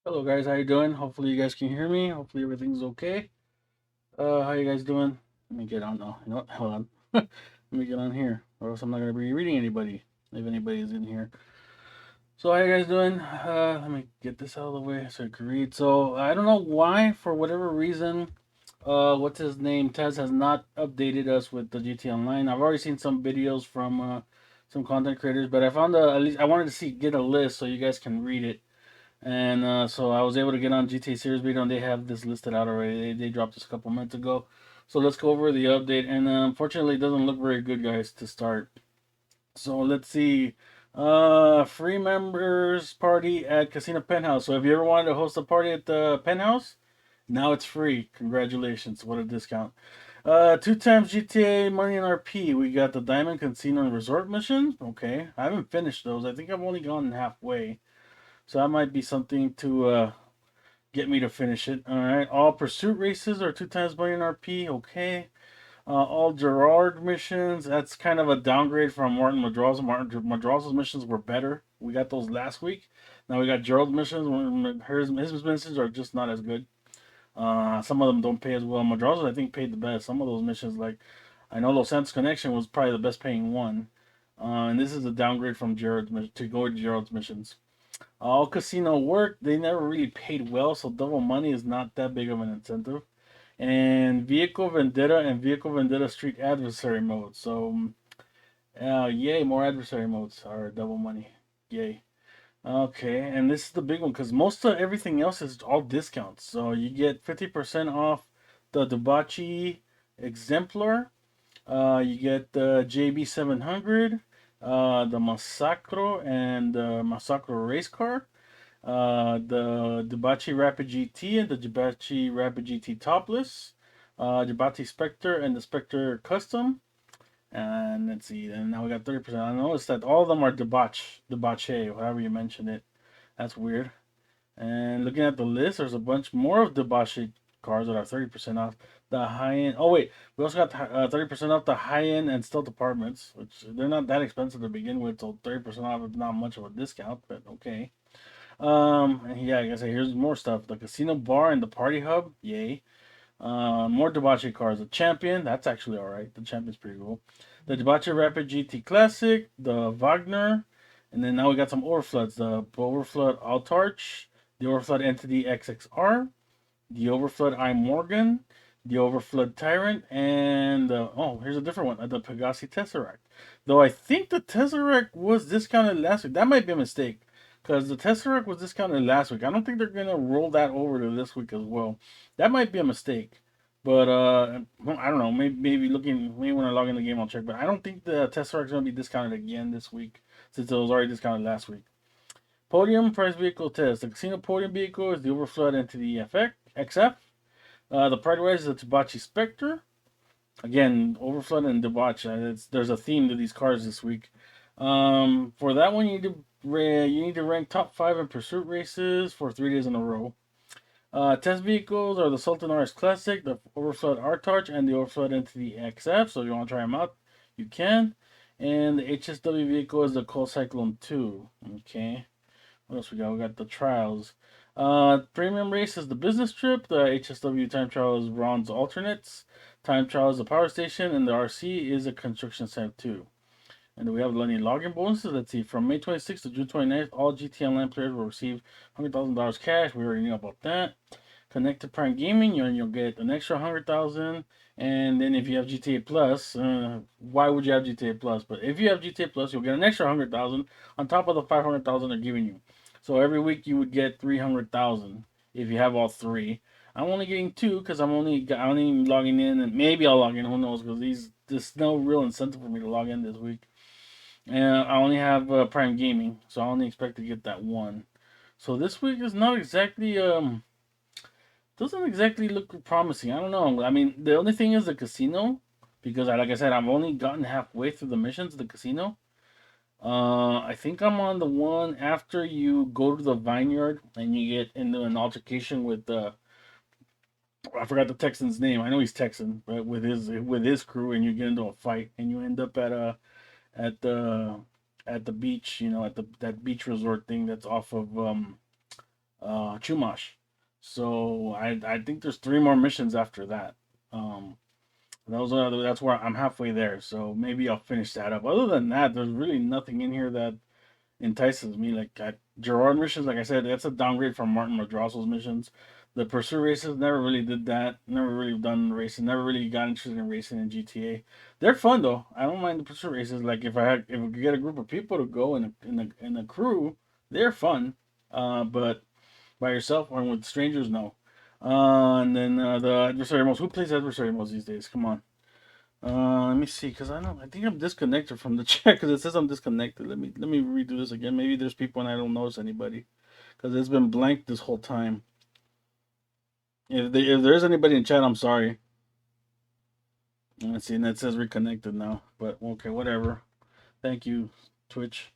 Hello guys, how you doing? Hopefully you guys can hear me. Hopefully everything's okay. How you guys doing? Let me get on now. You know what? Hold on. Let me get on here, or else I'm not gonna be reading anybody if anybody's in here. So how you guys doing? Let me get this out of the way so I can read. So I don't know why, for whatever reason, what's his name? Tez has not updated us with the GT Online. I've already seen some videos from some content creators, but I found at least I wanted to get a list so you guys can read it. And so I was able to get on GTA Series Beta, and they have this listed out already. They dropped this a couple minutes ago. So let's go over the update. And unfortunately, it doesn't look very good, guys, to start. So let's see. Free members party at Casino Penthouse. So if you ever wanted to host a party at the Penthouse, now it's free. Congratulations. What a discount. 2 times GTA money in RP. We got the Diamond Casino and Resort missions. Okay. I haven't finished those. I think I've only gone halfway. So that might be something to get me to finish it. All right. All pursuit races are 2 times money in RP. Okay. All Gerald missions. That's kind of a downgrade from Martin Madral's. Martin Madral's missions were better. We got those last week. Now we got Gerald missions. His missions are just not as good. Some of them don't pay as well. Madral's, I think, paid the best. Some of those missions, like I know Los Santos Connection was probably the best paying one. And this is a downgrade from Gerald's to go to Gerald's missions. All casino work, they never really paid well, so double money is not that big of an incentive. And Vehicle Vendetta and Vehicle Vendetta Street Adversary mode. So, yay, more adversary modes are double money. Yay. Okay, and this is the big one because most of everything else is all discounts. So you get 50% off the Debauchee Exemplar. You get the JB700, the Massacro and the Massacro Racecar, the Debauchee Rapid GT and the Debauchee Rapid GT Topless, Debauchee Specter and the Specter Custom. And let's see, and now we got 30%. I noticed that all of them are Debauchee, however you mention it. That's weird. And looking at the list, there's a bunch more of Debauchee cars that are 30% off. The high end. Oh wait, we also got 30% off the high end and stealth apartments, which they're not that expensive to begin with. So 30% off is not much of a discount, but okay. Yeah, I guess here's more stuff. The casino bar and the party hub, yay. More Debauchee cars. The champion, that's actually all right. The champion's pretty cool. The Debauchee Rapid GT Classic, the Vagner, and then now we got some overfloods. The overflood Autarch, the overflood Entity XXR, the overflood Imorgon, the overflood Tyrant, and oh, here's a different one. The Pegasi Tesseract. Though I think the Tesseract was discounted last week. That might be a mistake because the Tesseract was discounted last week. I don't think they're gonna roll that over to this week as well. That might be a mistake. But I don't know. Maybe when I log in the game, I'll check. But I don't think the Tesseract's gonna be discounted again this week since it was already discounted last week. Podium prize vehicle test. The casino podium vehicle is the overflood Entity XF. The Pride Rise is the Debauchee Specter. Again, overflood and debauch. There's a theme to these cars this week. For that one, you need to rank top 5 in pursuit races for 3 days in a row. Test vehicles are the Sultan RS Classic, the Overflood Autarch, and the Overflood Entity XF. So if you want to try them out, you can. And the HSW vehicle is the Cyclone II. Okay. What else we got? We got the trials. Premium race is the business trip. The HSW time trial is Ron's alternates. Time trial is the power station, and the RC is a construction site too. And then we have any login bonuses. Let's see. From May 26th to June 29th, all GT Online players will receive $100,000 cash. We already knew about that. Connect to Prime Gaming, you'll get an extra 100,000. And then if you have GTA Plus, why would you have GTA Plus? But if you have GTA Plus, you'll get an extra 100,000 on top of the 500,000 they're giving you. So every week you would get 300,000 if you have all three. I'm only getting two because I'm only logging in, and maybe I'll log in. Who knows? Because there's no real incentive for me to log in this week. And I only have Prime Gaming, so I only expect to get that one. So this week is not exactly doesn't exactly look promising. I don't know. I mean, the only thing is the casino, because like I said, I've only gotten halfway through the missions of the casino. I think I'm on the one after you go to the vineyard and you get into an altercation with the I forgot the Texan's name. I know he's Texan, but with his crew, and you get into a fight, and you end up at the at the beach, at that beach resort thing that's off of Chumash. So I think there's 3 more missions after that. Um, that's where I'm halfway there. So maybe I'll finish that up. Other than that, there's really nothing in here that entices me. Like Gerard missions, like I said, that's a downgrade from Martin Madrasso's missions. The Pursuit races never really did that. Never really done racing. Never really got interested in racing in GTA. They're fun though. I don't mind the Pursuit races. Like if we could get a group of people to go in a crew, they're fun. But by yourself or with strangers, no. And then the adversary modes. Who plays adversary modes these days? Come on. Let me see, cause I think I'm disconnected from the chat, because it says I'm disconnected. Let me redo this again. Maybe there's people and I don't notice anybody, cause it's been blank this whole time. If there is anybody in chat, I'm sorry. Let's see, and it says reconnected now. But okay, whatever. Thank you, Twitch.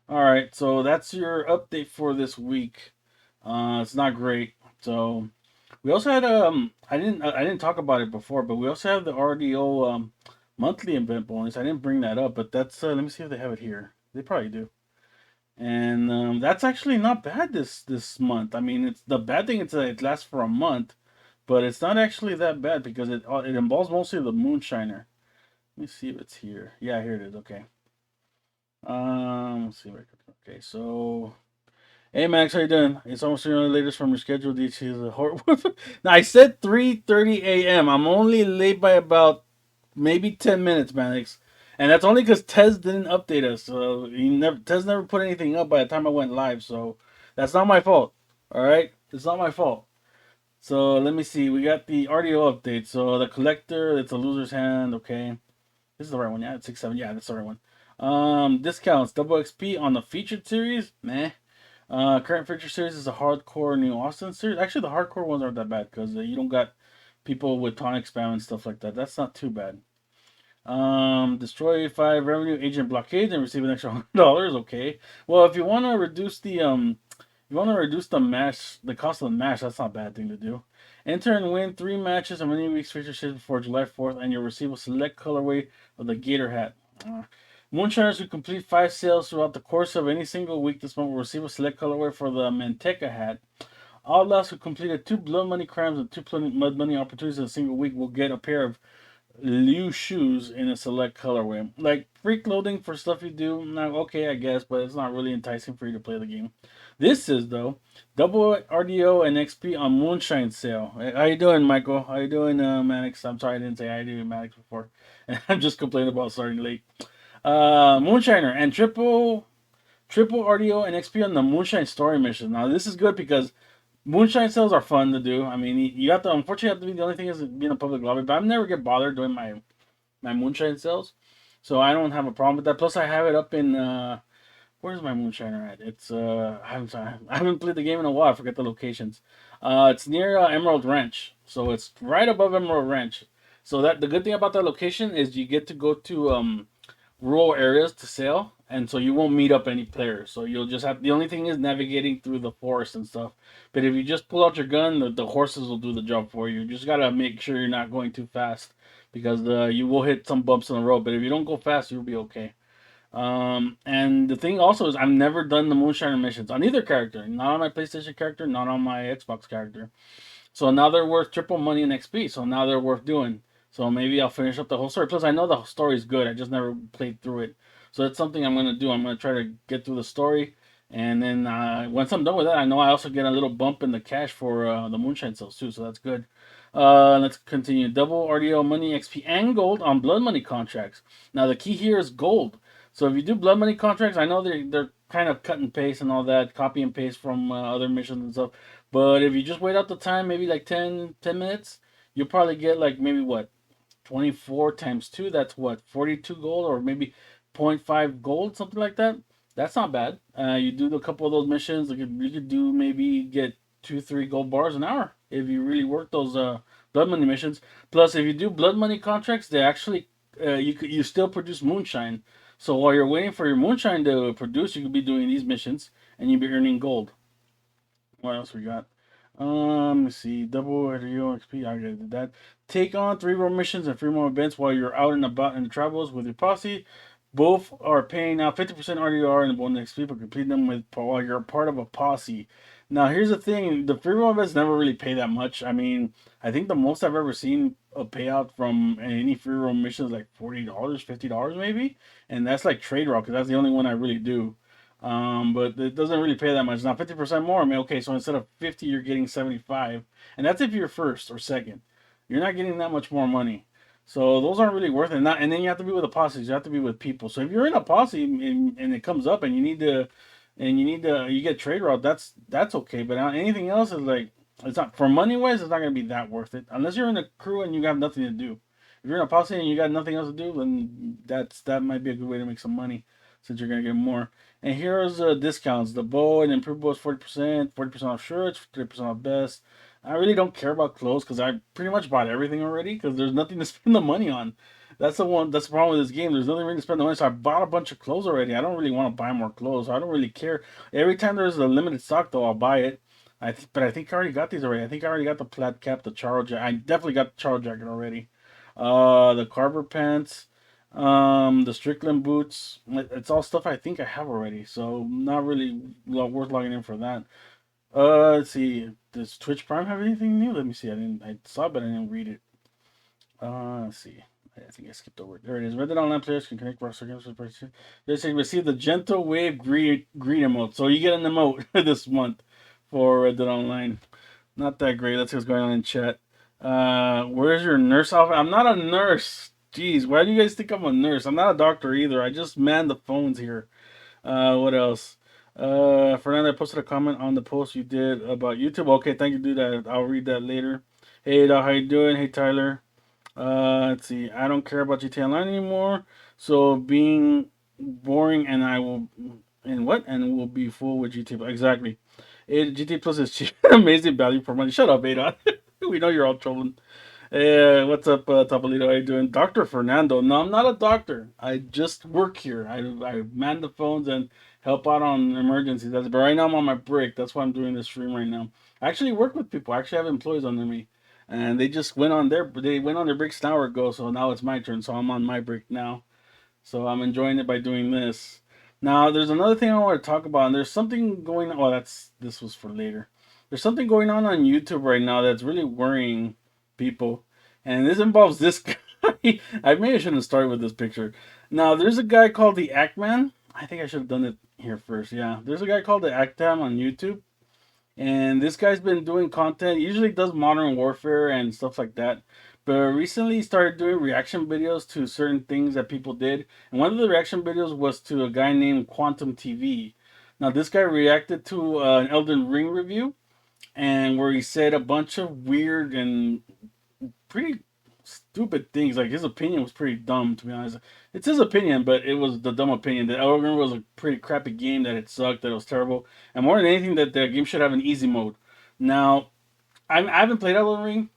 All right, so that's your update for this week. It's not great. So we also had I didn't talk about it before, but we also have the RDO monthly event bonus. I didn't bring that up, but that's let me see if they have it here. They probably do. And that's actually not bad this month. I mean, it's the bad thing is that it lasts for a month, but it's not actually that bad because it involves mostly the Moonshiner. Let me see if it's here. Yeah, here it is. Okay. Let's see. Okay, so hey Max, how you doing? It's almost the latest from your schedule. Do you see the horror? Now I said 3:30 a.m. I'm only late by about maybe 10 minutes, Max, and that's only because Tez didn't update us. So Tez never put anything up by the time I went live. So that's not my fault. All right, it's not my fault. So let me see. We got the RDO update. So the collector, it's a loser's hand. Okay, this is the right one. Yeah, it's 6-7. Yeah, that's the right one. Discounts double XP on the featured series. Meh. Current feature series is a hardcore New Austin series. Actually, the hardcore ones aren't that bad because you don't got people with tonic spam and stuff like that. That's not too bad. Destroy 5 revenue agent blockades and receive an extra $100. Okay. Well, if you want to reduce the match, the cost of the match, that's not a bad thing to do. Enter and win 3 matches on many weeks feature series before July 4th, and you'll receive a select colorway of the Gator hat. Moonshiners who complete 5 sales throughout the course of any single week this month will receive a select colorway for the Manteca hat. Outlaws who completed 2 blood money crimes and 2 mud money opportunities in a single week will get a pair of Liu shoes in a select colorway. Like free clothing for stuff you do, now okay, I guess, but it's not really enticing for you to play the game. This is though double RDO and XP on Moonshine sale. How you doing, Michael? How you doing, Manix? I'm sorry I didn't say hi to you, Manix, before. I'm just complaining about starting late. Moonshiner and triple RDO and XP on the Moonshine story mission. Now this is good because Moonshine sales are fun to do. I mean, you have to, unfortunately, have to be, the only thing is being a public lobby, but I never get bothered doing my Moonshine sales, so I don't have a problem with that. Plus, I have it up in where's my Moonshiner at? It's I haven't played the game in a while. I forget the locations. It's near Emerald Ranch, so it's right above Emerald Ranch. So that the good thing about that location is you get to go to rural areas to sail, and so you won't meet up any players. So you'll just have, the only thing is navigating through the forest and stuff. But if you just pull out your gun, the horses will do the job for you. You just gotta make sure you're not going too fast because you will hit some bumps in the road. But if you don't go fast, you'll be okay. And the thing also is I've never done the Moonshiner missions on either character. Not on my PlayStation character, not on my Xbox character. So now they're worth triple money in XP. So now they're worth doing. So maybe I'll finish up the whole story. Plus, I know the story is good. I just never played through it. So that's something I'm gonna do. I'm gonna try to get through the story, and then once I'm done with that, I know I also get a little bump in the cash for the Moonshine sales too. So that's good. Let's continue. Double RDO money, XP, and gold on blood money contracts. Now the key here is gold. So if you do blood money contracts, I know they're kind of cut and paste and all that, copy and paste from other missions and stuff. But if you just wait out the time, maybe like 10 minutes, you'll probably get like maybe what, 24 times 2, that's what, 42 gold, or maybe 0.5 gold, something like that. That's not bad. You do a couple of those missions, you could do maybe get 2-3 gold bars an hour if you really work those blood money missions. Plus, if you do blood money contracts, they actually you still produce moonshine. So while you're waiting for your moonshine to produce, you could be doing these missions and you'll be earning gold. What else we got? Let's see. Double RDO XP. I already did that. Take on 3 more missions and 3 more events while you're out and about in the travels with your posse. Both are paying now 50% RDR and bonus XP for completing them with while you're part of a posse. Now, here's the thing: the free roam events never really pay that much. I mean, I think the most I've ever seen a payout from any free roam mission is like $40, $50 maybe, and that's like trade route because that's the only one I really do. But it doesn't really pay that much. Now, 50% more. I mean, okay, so instead of 50, you're getting 75, and that's if you're first or second. You're not getting that much more money. So those aren't really worth it. And then you have to be with a posse. You have to be with people. So if you're in a posse and it comes up and you get trade route, that's okay. But anything else is like it's not for money wise. It's not gonna be that worth it unless you're in a crew and you have nothing to do. If you're in a posse and you got nothing else to do, then that might be a good way to make some money since you're gonna get more. And here's discounts. The bow and improved bow is 40%, 40% off shirts, 30% off best. I really don't care about clothes because I pretty much bought everything already because there's nothing to spend the money on. That's the one. That's the problem with this game. There's nothing really to spend the money. So I bought a bunch of clothes already. I don't really want to buy more clothes. I don't really care. Every time there's a limited stock, though, I'll buy it. But I think I already got these already. I think I already got the plaid cap, the Charo jacket. I definitely got the Charo jacket already. The Carver pants, the Strickland boots. It's all stuff I think I have already. So not really worth logging in for that. Let's see. Does Twitch Prime have anything new? Let me see. I saw it, but I didn't read it. Let's see. I think I skipped over it. There it is. Red Dead Online players can connect roster games with participants. They say receive the Gentle Wave greet emote. So you get an emote this month for Red Dead Online. Not that great. Let's see what's going on in chat. Where's your nurse outfit? I'm not a nurse. Jeez, why do you guys think I'm a nurse? I'm not a doctor either. I just man the phones here. What else? Fernando, I posted a comment on the post you did about YouTube. Okay, thank you, dude. I'll read that later. Hey, how you doing? Hey, Tyler. Let's see. I don't care about GTA Online anymore. So being boring, and I will, and what? And will be full with GTA. Exactly. GTA Plus is cheap, amazing value for money. Shut up, Ada. We know you're all trolling. Hey, what's up, Topolito? How you doing? Dr. Fernando. No, I'm not a doctor. I just work here. I man the phones and help out on emergencies. But right now I'm on my break. That's why I'm doing this stream right now. I actually work with people. I actually have employees under me. And they went on their breaks an hour ago, so now it's my turn. So I'm on my break now. So I'm enjoying it by doing this. Now, there's another thing I want to talk about, and there's something going on. Oh, this was for later. There's something going on YouTube right now that's really worrying people, and this involves this guy. I maybe shouldn't start with this picture. Now, there's a guy called the Actman. I think I should have done it here first. Yeah, there's a guy called the Actman on YouTube, and this guy's been doing content. He usually does Modern Warfare and stuff like that. But recently he started doing reaction videos to certain things that people did. And one of the reaction videos was to a guy named Quantum TV. Now this guy reacted to an Elden Ring review, and where he said a bunch of weird and pretty stupid things. Like his opinion was pretty dumb, to be honest. It's his opinion, but it was the dumb opinion that Imorgon was a pretty crappy game, that it sucked, that it was terrible, and more than anything, that the game should have an easy mode. Now, I haven't played Elden Ring.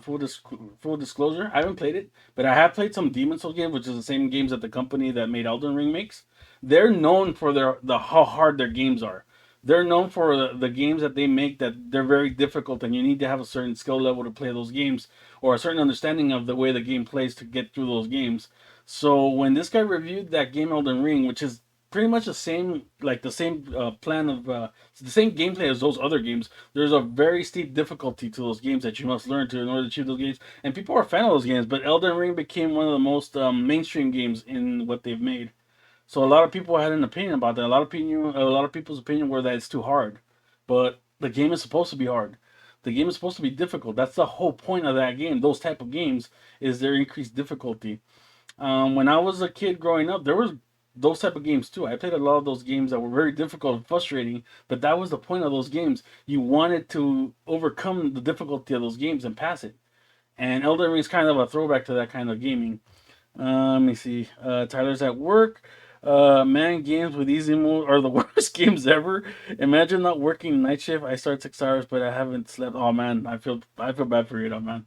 Full disclosure, I haven't played it, but I have played some Demon Souls games, which is the same games that the company that made Elden Ring makes. They're known for how hard their games are. They're known for the games that they make, that they're very difficult, and you need to have a certain skill level to play those games, or a certain understanding of the way the game plays to get through those games. So when this guy reviewed that game Elden Ring, which is pretty much the same, like the same plan of the same gameplay as those other games, there's a very steep difficulty to those games that you must learn to in order to achieve those games. And people are a fan of those games, but Elden Ring became one of the most mainstream games in what they've made. So a lot of people had an opinion about that. A lot of people's opinion were that it's too hard, but the game is supposed to be hard. The game is supposed to be difficult. That's the whole point of that game. Those type of games is their increased difficulty. When I was a kid growing up, there was those type of games too. I played a lot of those games that were very difficult and frustrating, but that was the point of those games. You wanted to overcome the difficulty of those games and pass it. And Elden Ring is kind of a throwback to that kind of gaming. Let me see. Tyler's at work. Man, games with easy mode are the worst games ever. Imagine not working night shift. I start 6 hours, but I haven't slept. Oh man, I feel bad for you, though, man.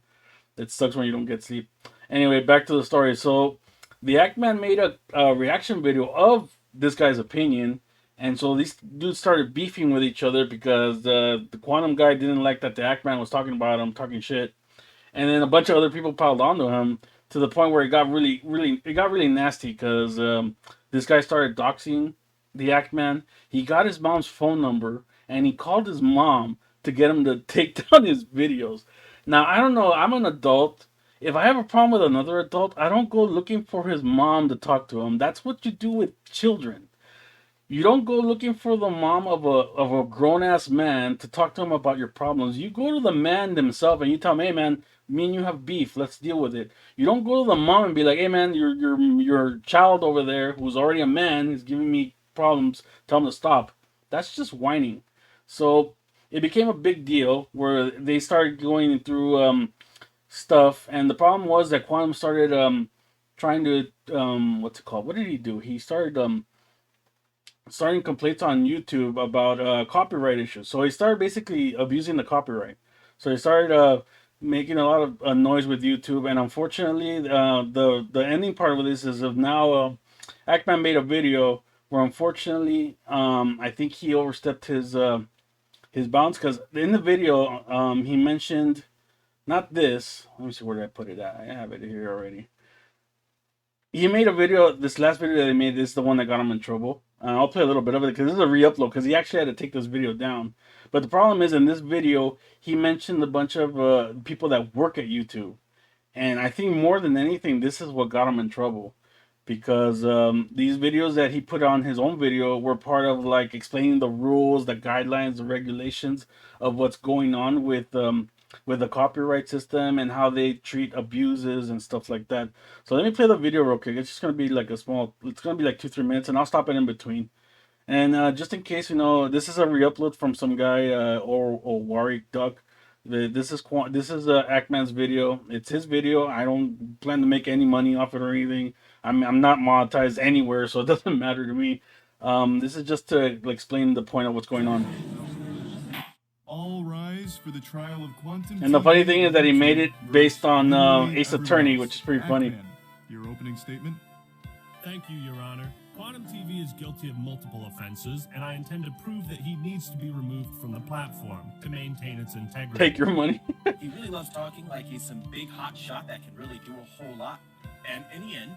It sucks when you don't get sleep. Anyway, back to the story. So, the Ackman made a reaction video of this guy's opinion, and so these dudes started beefing with each other because the Quantum guy didn't like that the Ackman was talking about him, talking shit, and then a bunch of other people piled onto him to the point where it got really nasty because this guy started doxing the Act Man. He got his mom's phone number and he called his mom to get him to take down his videos. Now I don't know. I'm an adult. If I have a problem with another adult, I don't go looking for his mom to talk to him. That's what you do with children. You don't go looking for the mom of a grown ass man to talk to him about your problems. You go to the man himself and you tell him, "Hey man, me and you have beef. Let's deal with it." You don't go to the mom and be like, "Hey man, your child over there who's already a man is giving me problems. Tell him to stop." That's just whining. So it became a big deal where they started going through stuff, and the problem was that Quantum started trying to what's it called? What did he do? He started starting complaints on YouTube about copyright issues. So he started basically abusing the copyright. So he started making a lot of noise with YouTube, and unfortunately, the ending part of this is of now Ackman made a video where unfortunately I think he overstepped his bounds because in the video he mentioned not this. Let me see where did I put it at. I have it here already. He made a video. This last video that he made, this is the one that got him in trouble. I'll play a little bit of it because this is a re-upload because he actually had to take this video down. But the problem is in this video, he mentioned a bunch of people that work at YouTube. And I think more than anything, this is what got him in trouble. Because these videos that he put on his own video were part of like explaining the rules, the guidelines, the regulations of what's going on with the copyright system and how they treat abuses and stuff like that. So let me play the video real quick. It's just gonna be like it's gonna be like 2-3 minutes, and I'll stop it in between. And just in case, this is a re-upload from some guy or Warwick Duck. This is Ackman's video. It's his video. I don't plan to make any money off it or anything. I'm not monetized anywhere, so it doesn't matter to me. This is just to explain the point of what's going on. All rise for the trial of Quantum. And the funny thing is that he made it based on Ace Attorney, which is pretty funny. Your opening statement? Thank you, Your Honor. Quantum TV is guilty of multiple offenses, and I intend to prove that he needs to be removed from the platform to maintain its integrity. Take your money. He really loves talking like he's some big hot shot that can really do a whole lot. And in the end,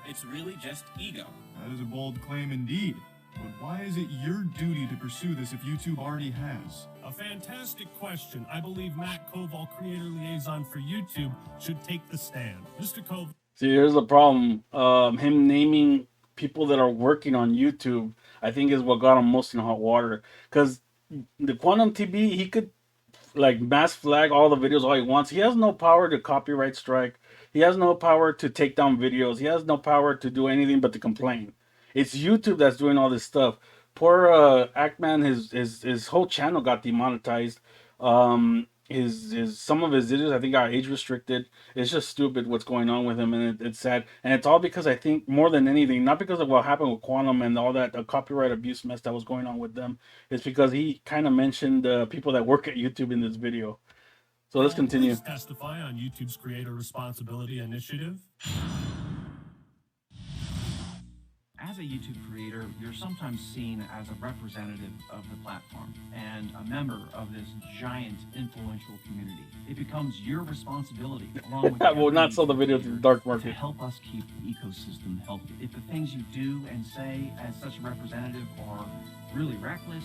it's really just ego. That is a bold claim indeed. But why is it your duty to pursue this if YouTube already has? A fantastic question. I believe Matt Koval, creator liaison for YouTube, should take the stand. Mr. Koval. See, here's the problem. Him naming people that are working on YouTube, I think, is what got him most in hot water. Because the Quantum TV, he could mass flag all the videos all he wants. He has no power to copyright strike. He has no power to take down videos. He has no power to do anything but to complain. It's YouTube that's doing all this stuff. Poor Ackman, his whole channel got demonetized. His some of his videos I think got age restricted. It's just stupid what's going on with him, and it's sad. And it's all because I think more than anything, not because of what happened with Quantum and all that copyright abuse mess that was going on with them. It's because he kind of mentioned people that work at YouTube in this video. So let's continue. Please testify on YouTube's Creator Responsibility Initiative. As a YouTube creator, you're sometimes seen as a representative of the platform and a member of this giant influential community. It becomes your responsibility, along with I will not sell the video to the dark market, to help us keep the ecosystem healthy. If the things you do and say as such a representative are really reckless,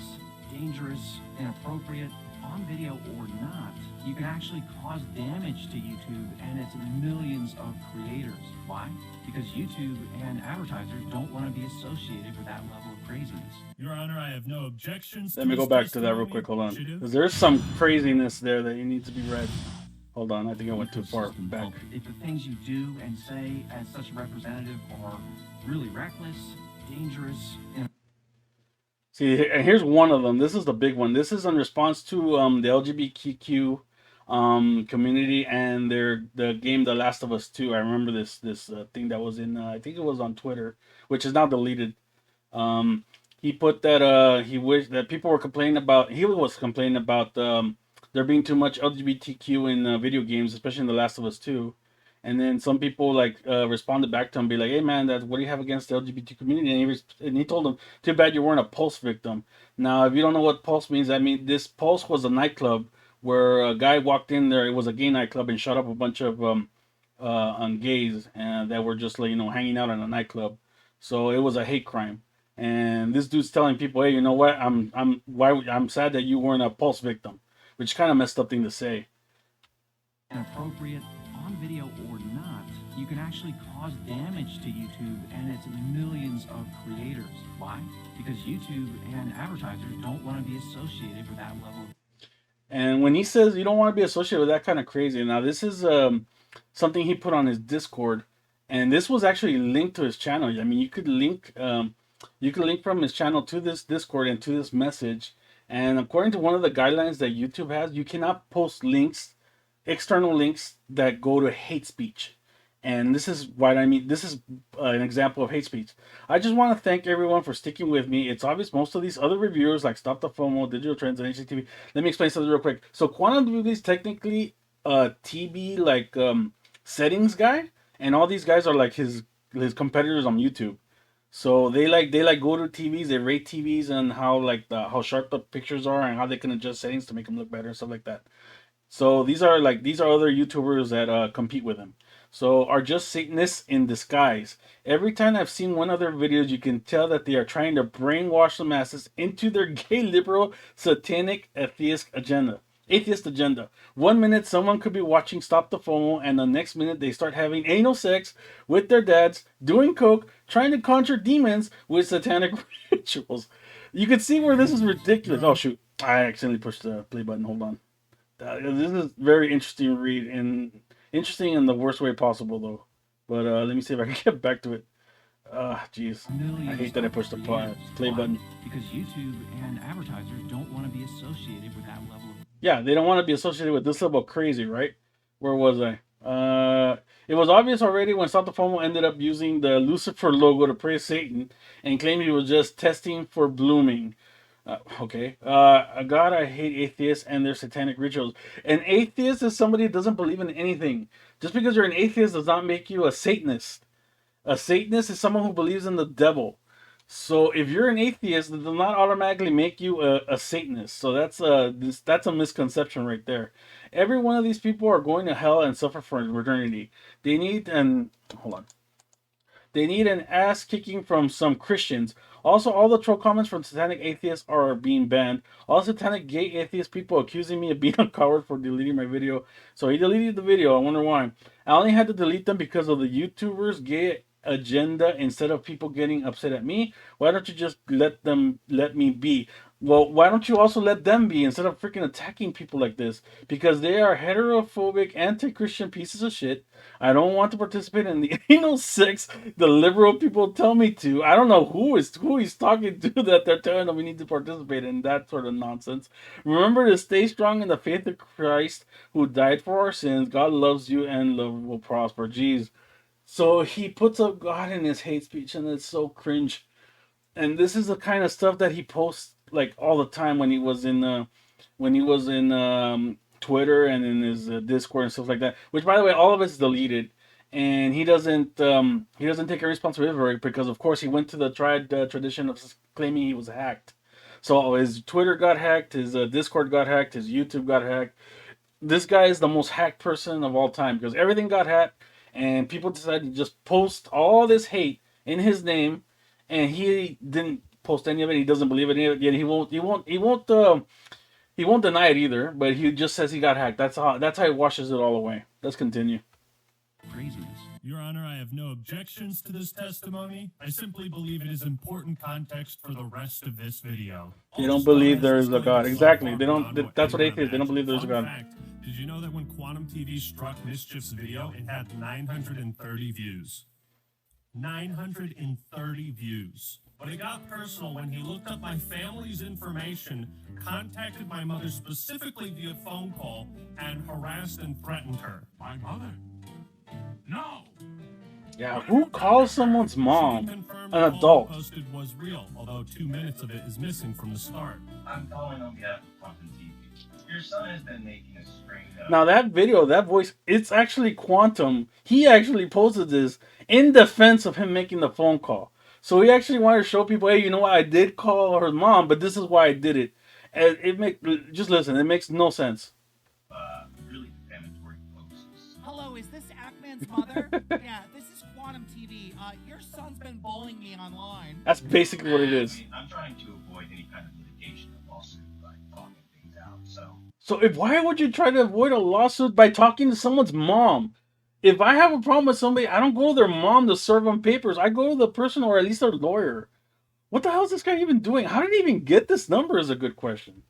dangerous, inappropriate, on video or not, you can actually cause damage to YouTube and its millions of creators. Why? Because YouTube and advertisers don't want to be associated with that level of craziness. Your Honor, I have no objections. Let me go back to that real quick. Hold on. Because there's some craziness there that needs to be read. Hold on. I think I went too far back. If the things you do and say as such a representative are really reckless, dangerous, and see, and here's one of them. This is the big one. This is in response to the LGBTQ community and the game The Last of Us 2. I remember this thing that was in I think it was on Twitter, which is now deleted. He put that he wished that people were complaining about. He was complaining about there being too much LGBTQ in video games, especially in The Last of Us 2. And then some people responded back to him, be like, "Hey man, what do you have against the LGBT community?" And he told them, "Too bad you weren't a Pulse victim." Now, if you don't know what Pulse means, I mean, this Pulse was a nightclub where a guy walked in there. It was a gay nightclub and shot up a bunch of on gays and that were just like, you know, hanging out in a nightclub. So it was a hate crime. And this dude's telling people, hey, you know what? I'm sad that you weren't a Pulse victim, which kind of messed up thing to say. Inappropriate on video or not, you can actually cause damage to YouTube and its millions of creators. Why? Because YouTube and advertisers don't want to be associated with that level. And when he says you don't want to be associated with that kind of crazy, now this is something he put on his Discord, and this was actually linked to his channel. I mean, you could link from his channel to this Discord and to this message. And according to one of the guidelines that YouTube has, you cannot post links, external links that go to hate speech. And this is what I mean. This is an example of hate speech. I just want to thank everyone for sticking with me. It's obvious most of these other reviewers, like Stop the FOMO, Digital Trends, and HSW. Let me explain something real quick. So Quantum TV is technically a TB like settings guy, and all these guys are like his competitors on YouTube. So they go to TVs, they rate TVs and how sharp the pictures are and how they can adjust settings to make them look better and stuff like that. So these are other YouTubers that compete with him. So are just Satanists in disguise. Every time I've seen one of their videos, you can tell that they are trying to brainwash the masses into their gay, liberal, satanic, atheist agenda. 1 minute someone could be watching Stop the FOMO, and the next minute they start having anal sex with their dads, doing coke, trying to conjure demons with satanic rituals. You can see where this is ridiculous. Oh shoot, I accidentally pushed the play button. Hold on. This is very interesting read, and interesting in the worst way possible though. But let me see if I can get back to it. Jeez. I hate that I pushed the play button. Because YouTube and advertisers don't want to be associated with that level of... Yeah, they don't want to be associated with this level of crazy, right? Where was I? It was obvious already when Stop the FOMO ended up using the Lucifer logo to praise Satan and claimed he was just testing for blooming. Okay. God, I hate atheists and their satanic rituals. An atheist is somebody who doesn't believe in anything. Just because you're an atheist does not make you a Satanist. A Satanist is someone who believes in the devil. So if you're an atheist, it does not automatically make you a Satanist. So that's a misconception right there. Every one of these people are going to hell and suffer for eternity. They need an ass kicking from some Christians. Also, all the troll comments from satanic atheists are being banned. All satanic gay atheist people accusing me of being a coward for deleting my video. So he deleted the video. I wonder why. I only had to delete them because of the YouTubers' gay agenda instead of people getting upset at me. Why don't you just let me be? Well, why don't you also let them be instead of freaking attacking people like this? Because they are heterophobic, anti-Christian pieces of shit. I don't want to participate in the anal sex the liberal people tell me to. I don't know who he's talking to that they're telling them we need to participate in that sort of nonsense. Remember to stay strong in the faith of Christ who died for our sins. God loves you and love will prosper. Jeez. So he puts up God in his hate speech, and it's so cringe. And this is the kind of stuff that he posts like all the time when he was in Twitter and in his Discord and stuff like that. Which, by the way, all of it's deleted, and he doesn't take a responsibility for it because, of course, he went to the tradition of claiming he was hacked. So his Twitter got hacked, his Discord got hacked, his YouTube got hacked. This guy is the most hacked person of all time because everything got hacked. And people decided to just post all this hate in his name, and he didn't post any of it. He doesn't believe it yet. He won't deny it either. But he just says he got hacked. That's how he washes it all away. Let's continue. Craziness. Your Honor, I have no objections to this testimony. I simply believe it is important context for the rest of this video. They don't believe there is a God. Exactly. They don't. That's what atheists. They don't believe there's a God. Did you know that when Quantum TV struck Mischief's video, it had 930 views? 930 views. But it got personal when he looked up my family's information, contacted my mother specifically via phone call, and harassed and threatened her. My mother? No! Yeah, who calls someone's mom an adult? Posted was real, although 2 minutes of it is missing from the start. I'm calling on behalf of Quantum TV. Your son has been making a string of... Now that video, that voice, it's actually Quantum. He actually posted this in defense of him making the phone call. So he actually wanted to show people, hey, you know what? I did call her mom, but this is why I did it. And just listen, it makes no sense. really defamatory posts. Hello, is this Ackman Ackman's mother? Yeah, this is Quantum TV. Your son's been bullying me online. That's basically what it I is. mean, I'm trying to avoid any kind of litigation or lawsuit by talking things out, so. So why would you try to avoid a lawsuit by talking to someone's mom? If I have a problem with somebody, I don't go to their mom to serve them papers. I go to the person or at least their lawyer. What the hell is this guy even doing? How did he even get this number is a good question.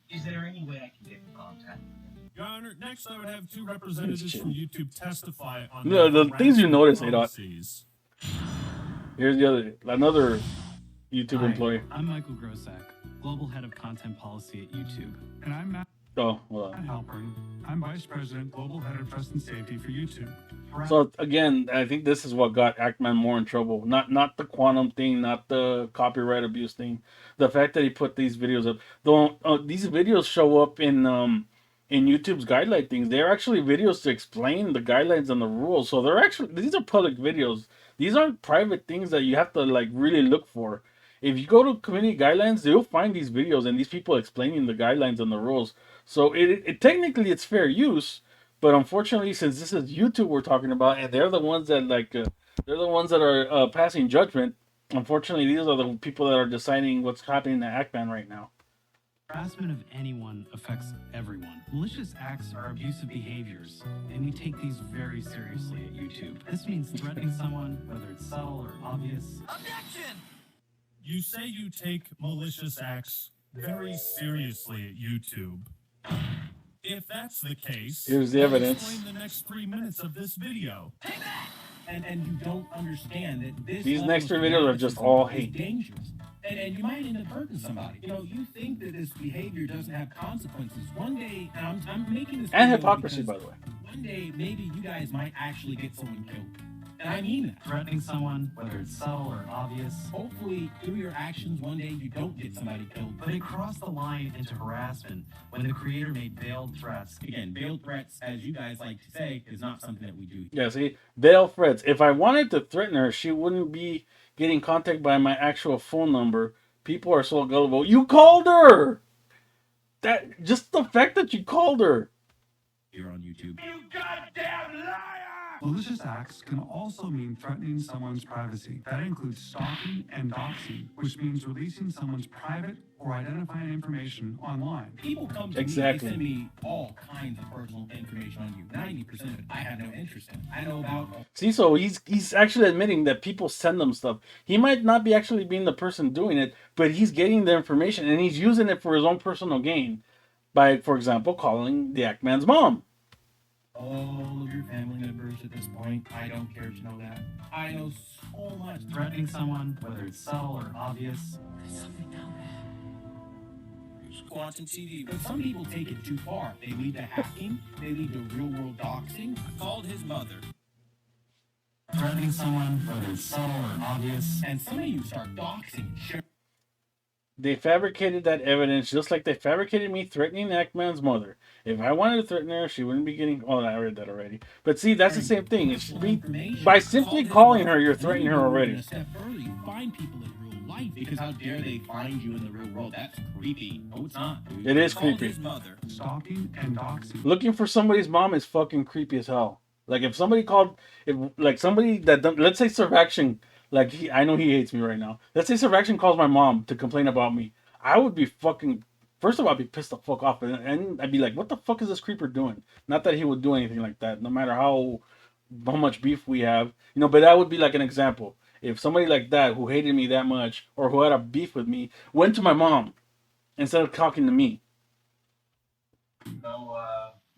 Is there any way I can get in contact with him? Your Honor, next I would have two representatives from YouTube testify on No, their the things you harassment notice, Adot. policies. Here's another YouTube employee. I'm Michael Grosak, Global Head of Content Policy at YouTube. And I'm Matt Oh, hold on. Halpern. I'm Vice President, Global Head of Trust and Safety for YouTube. So again, I think this is what got Ackman more in trouble. Not the quantum thing, not the copyright abuse thing. The fact that he put these videos up. Though these videos show up in YouTube's guideline things. They're actually videos to explain the guidelines and the rules. So these are public videos. These aren't private things that you have to like really look for. If you go to community guidelines, you'll find these videos and these people explaining the guidelines and the rules. So it technically it's fair use, but unfortunately, since this is YouTube we're talking about, and they're the ones that are passing judgment. Unfortunately, these are the people that are deciding what's happening to Ackman right now. Harassment of anyone affects everyone. Malicious acts are abusive behaviors, and we take these very seriously at YouTube. This means threatening someone, whether it's subtle or obvious. Objection! You say you take malicious acts very seriously at YouTube. If that's the case, Here's the evidence. explain the next 3 minutes of this video. And you don't understand that this These level next of 3 videos are just criticism all is hate. dangerous. And you might end up hurting somebody. You know, you think that this behavior doesn't have consequences. One day, and I'm making this And video hypocrisy, because by the way. one day, maybe you guys might actually get someone killed. And I mean that. Threatening someone, whether it's subtle or obvious. Hopefully, through your actions, one day you don't get somebody killed. But it crossed the line into harassment when the creator made veiled threats. Again, veiled threats, as you guys like to say, is not something that we do. Yeah, see, veil threats. If I wanted to threaten her, she wouldn't be getting contacted by my actual phone number. People are so gullible. You called her. That just the fact that you called her. Here on YouTube. You goddamn liar! Malicious acts can also mean threatening someone's privacy. That includes stalking and doxing, which means releasing someone's private or identifying information online. People come to Exactly. me, they send me all kinds of personal information on you. 90% of it I have no interest in. I know about See, so he's actually admitting that people send him stuff. He might not be actually being the person doing it, but he's getting the information and he's using it for his own personal gain. By, for example, calling the Ackman's mom. all of your family members at this point. I don't care to know that. I know so much. Threatening someone, whether it's subtle or obvious. Quantum TV. But some people take it too far. They lead to hacking. They lead to real-world doxing. Called his mother. Threatening someone, whether it's subtle or obvious. And some of you start doxing. Sure. They fabricated that evidence just like they fabricated me threatening Ackman's mother. If I wanted to threaten her, she wouldn't be getting... Oh, I read that already. But see, that's the same thing. It's by simply calling her, you're threatening her already. A step further, you find people in real life because how dare they find you in the real world? That's creepy. No, it's not. Dude. It is Called creepy. his mother. Stalking and doxing. Looking for somebody's mom is fucking creepy as hell. Like if somebody called... Like somebody that... Let's say Survaction... Like, I know he hates me right now. Let's say Survaction calls my mom to complain about me. I would be fucking... First of all, I'd be pissed the fuck off. And I'd be like, what the fuck is this creeper doing? Not that he would do anything like that, no matter how much beef we have. You know, but that would be like an example. If somebody like that, who hated me that much, or who had a beef with me, went to my mom instead of talking to me. No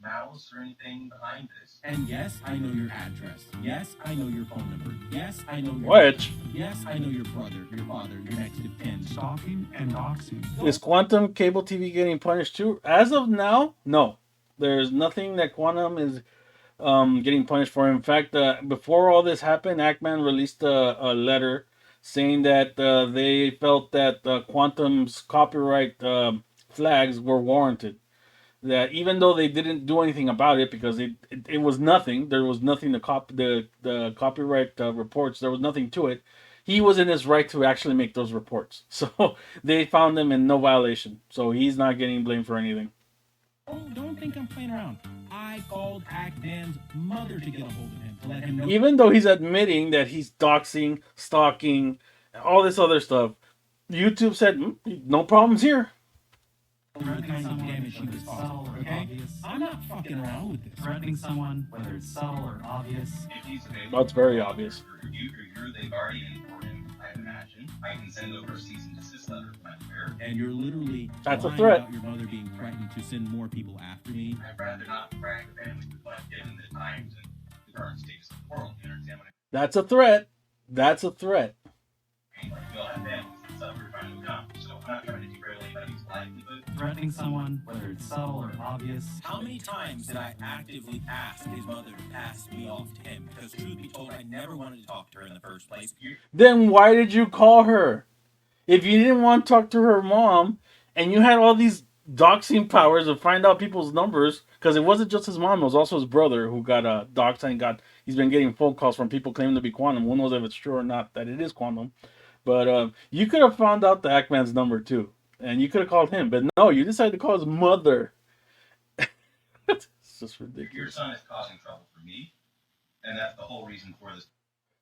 malice or anything behind this. And yes, I know your address. Yes, I know your phone number. Yes, I know your... What? Yes, I know your brother, your father, your next of kin. Stalking and doxing. Is Quantum Cable TV getting punished too? As of now, no. There's nothing that Quantum is getting punished for. In fact, before all this happened, Ackman released a letter saying that they felt that Quantum's copyright flags were warranted. That even though they didn't do anything about it because it was nothing, there was nothing to the copyright reports, there was nothing to it. He was in his right to actually make those reports. So they found him in no violation. So he's not getting blamed for anything. Oh, don't think I'm playing around. I I called Ackman's mother to get a hold of him to let him know. Even though he's admitting that he's doxing, stalking, all this other stuff, YouTube said, no problems here. Threatening someone, damage she whether was it's causing, subtle or okay? obvious. I'm not fucking around with this. Threatening someone, whether it's subtle or obvious. If he's available, Well, it's very obvious. You're the guardian for him, I imagine. I can send over a cease and desist letter to my lawyer. And you're literally That's a lying threat. about your mother being threatened to send more people after me. I'd rather not brag the family with what given the times and the current status of the world. You understand what I That's a threat. That's a threat. mean? Like, we all have families and stuff we're trying to accomplish. So I'm not trying to derail anybody's livelihood. Threatening someone, whether it's subtle or obvious. How many times did I actively ask his mother to pass me off to him? Because truth be told, I never wanted to talk to her in the first place. Then why did you call her? If you didn't want to talk to her mom, and you had all these doxing powers to find out people's numbers, because it wasn't just his mom, it was also his brother who got doxed and he's been getting phone calls from people claiming to be Quantum. Who knows if it's true or not that it is Quantum. But you could have found out the Ackman's number too. And you could have called him. But no, you decided to call his mother. It's just ridiculous. Your son is causing trouble for me, and that's the whole reason for this.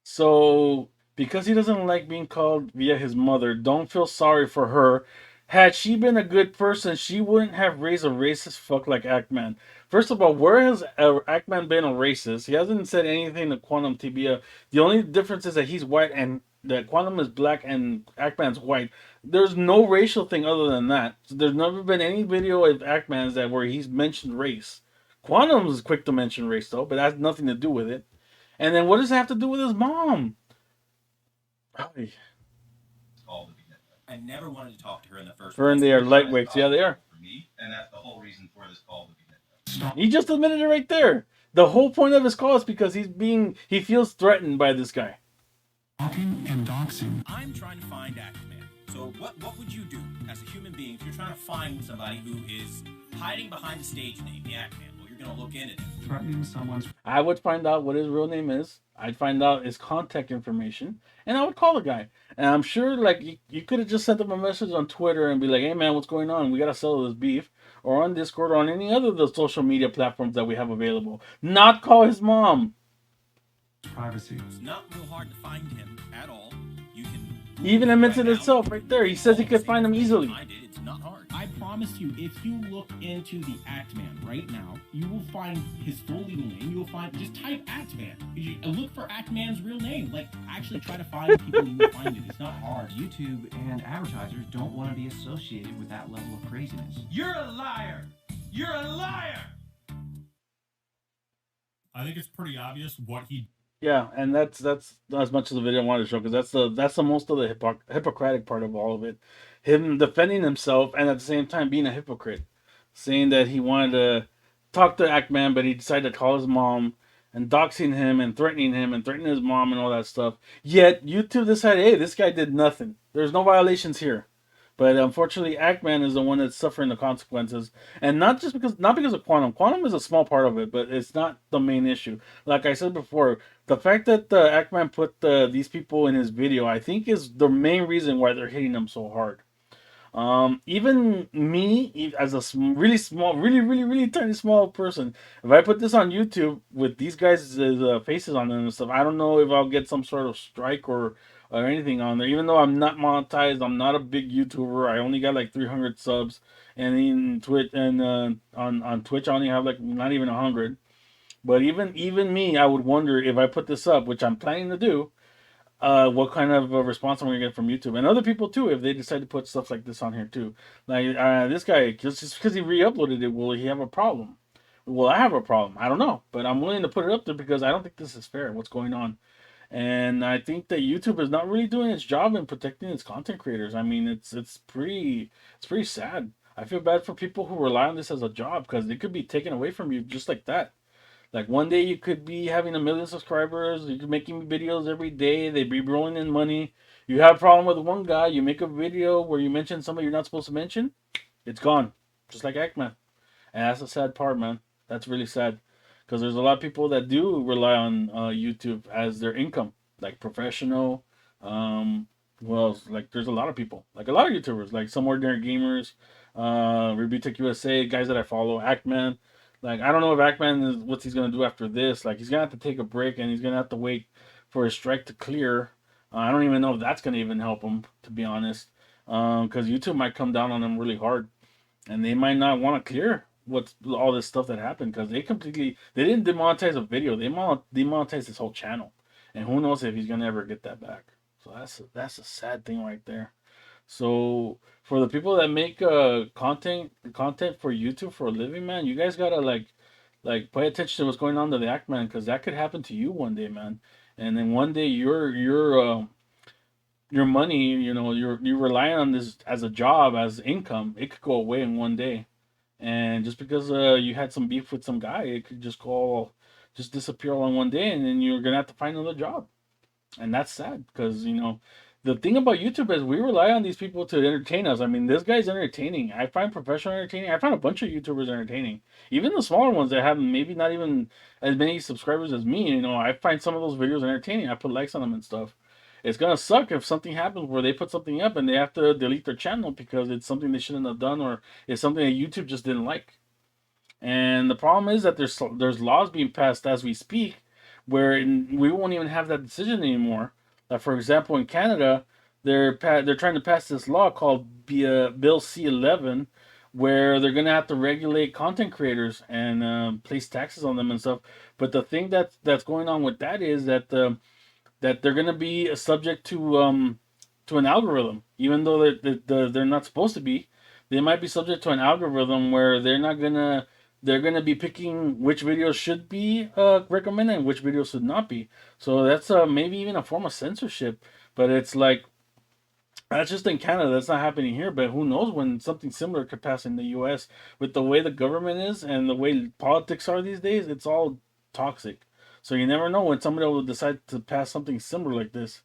So, because he doesn't like being called via his mother, don't feel sorry for her. Had she been a good person, she wouldn't have raised a racist fuck like Ackman. First of all, where has Ackman been a racist? He hasn't said anything to Quantum Tibia. The only difference is that he's white and that Quantum is black and Ackman's white. There's no racial thing other than that. So there's never been any video of Ackman's where he's mentioned race. Quantum is quick to mention race though, but that has nothing to do with it. And then what does it have to do with his mom? Ay. I never wanted to talk to her in the first Fern, place. they are lightweights. Yeah, they are. For me, and that's the whole reason for this call to begin. He just admitted it right there. The whole point of his call is because he feels threatened by this guy. Stalking and doxing. I'm trying to find Ackman. So what would you do as a human being if you're trying to find somebody who is hiding behind the stage name, the Ackman? Well, you're going to look into it. Threatening someone's I would find out what his real name is. I'd find out his contact information, and I would call the guy. And I'm sure, like, you could have just sent him a message on Twitter and be like, hey, man, what's going on? We got to settle this beef. Or on Discord or on any other of the social media platforms that we have available. Not call his mom. privacy. It's not real hard to find him at all. You can He even admits it himself right there. He says he could find him easily. I did. It's not hard. I promise you, if you look into the Actman right now, you will find his full legal name. You will find, just type Actman. Look for Actman's real name. Like, actually try to find people and you will find it. It's not hard. YouTube and advertisers don't want to be associated with that level of craziness. You're a liar! You're a liar! I think it's pretty obvious what he. Yeah, and that's as much as the video I wanted to show, because that's the most of the Hippocratic part of all of it. Him defending himself and at the same time being a hypocrite, saying that he wanted to talk to Ackman, but he decided to call his mom and doxing him and threatening his mom and all that stuff. Yet YouTube decided, hey, this guy did nothing. There's no violations here. But unfortunately, Ackman is the one that's suffering the consequences, and not because of Quantum. Quantum is a small part of it, but it's not the main issue. Like I said before, the fact that Ackman put these people in his video, I think, is the main reason why they're hitting him so hard. Even me, as a really small, really tiny small person, if I put this on YouTube with these guys' faces on them and stuff, I don't know if I'll get some sort of strike or anything on there. Even though I'm not monetized, I'm not a big YouTuber. I only got like 300 subs, and in Twitch and on Twitch I only have like not even 100. But even me, I would wonder if I put this up, which I'm planning to do, what kind of response I'm gonna get from YouTube and other people too if they decide to put stuff like this on here too. Like this guy, just because he re-uploaded it, will he have a problem? Will I have a problem? I don't know, but I'm willing to put it up there because I don't think this is fair. What's going on? And I think that YouTube is not really doing its job in protecting its content creators. I mean, it's pretty sad. I feel bad for people who rely on this as a job because it could be taken away from you just like that. Like one day you could be having 1 million subscribers, you could be making videos every day, they'd be rolling in money. You have a problem with one guy, you make a video where you mention somebody you're not supposed to mention, it's gone. Just like Ackman. And that's the sad part, man. That's really sad. Because there's a lot of people that do rely on YouTube as their income. Like professional, well, like there's a lot of people. Like a lot of YouTubers, like Some Ordinary Gamers, Review Tech USA, guys that I follow, Ackman. Like, I don't know if Ackman is what he's gonna do after this. Like, he's gonna have to take a break, and he's gonna have to wait for his strike to clear. I don't even know if that's gonna even help him, to be honest, because YouTube might come down on him really hard, and they might not want to clear what's all this stuff that happened because they didn't demonetize a video, they demonetized his whole channel, and who knows if he's gonna ever get that back. So that's a sad thing right there. So for the people that make content for YouTube for a living, man, you guys gotta like pay attention to what's going on to the act, man, because that could happen to you one day, man. And then one day your money, you rely on this as a job, as income, it could go away in one day. And just because you had some beef with some guy, it could just disappear all in one day, and then you're gonna have to find another job. And that's sad because the thing about YouTube is we rely on these people to entertain us. I mean, this guy's entertaining. I find professional entertaining. I find a bunch of YouTubers entertaining, even the smaller ones that have maybe not even as many subscribers as me. I find some of those videos entertaining. I put likes on them and stuff. It's gonna suck if something happens where they put something up and they have to delete their channel because it's something they shouldn't have done, or it's something that YouTube just didn't like. And the problem is that there's laws being passed as we speak where we won't even have that decision anymore. For example, in Canada, they're trying to pass this law called Bill C-11, where they're going to have to regulate content creators and place taxes on them and stuff. But the thing that's going on with that is that they're going to be subject to an algorithm, even though they're not supposed to be. They might be subject to an algorithm where they're gonna be picking which videos should be recommended and which videos should not be. So that's maybe even a form of censorship. But it's like that's just in Canada. That's not happening here. But who knows when something similar could pass in the U.S. With the way the government is and the way politics are these days, it's all toxic. So you never know when somebody will decide to pass something similar like this.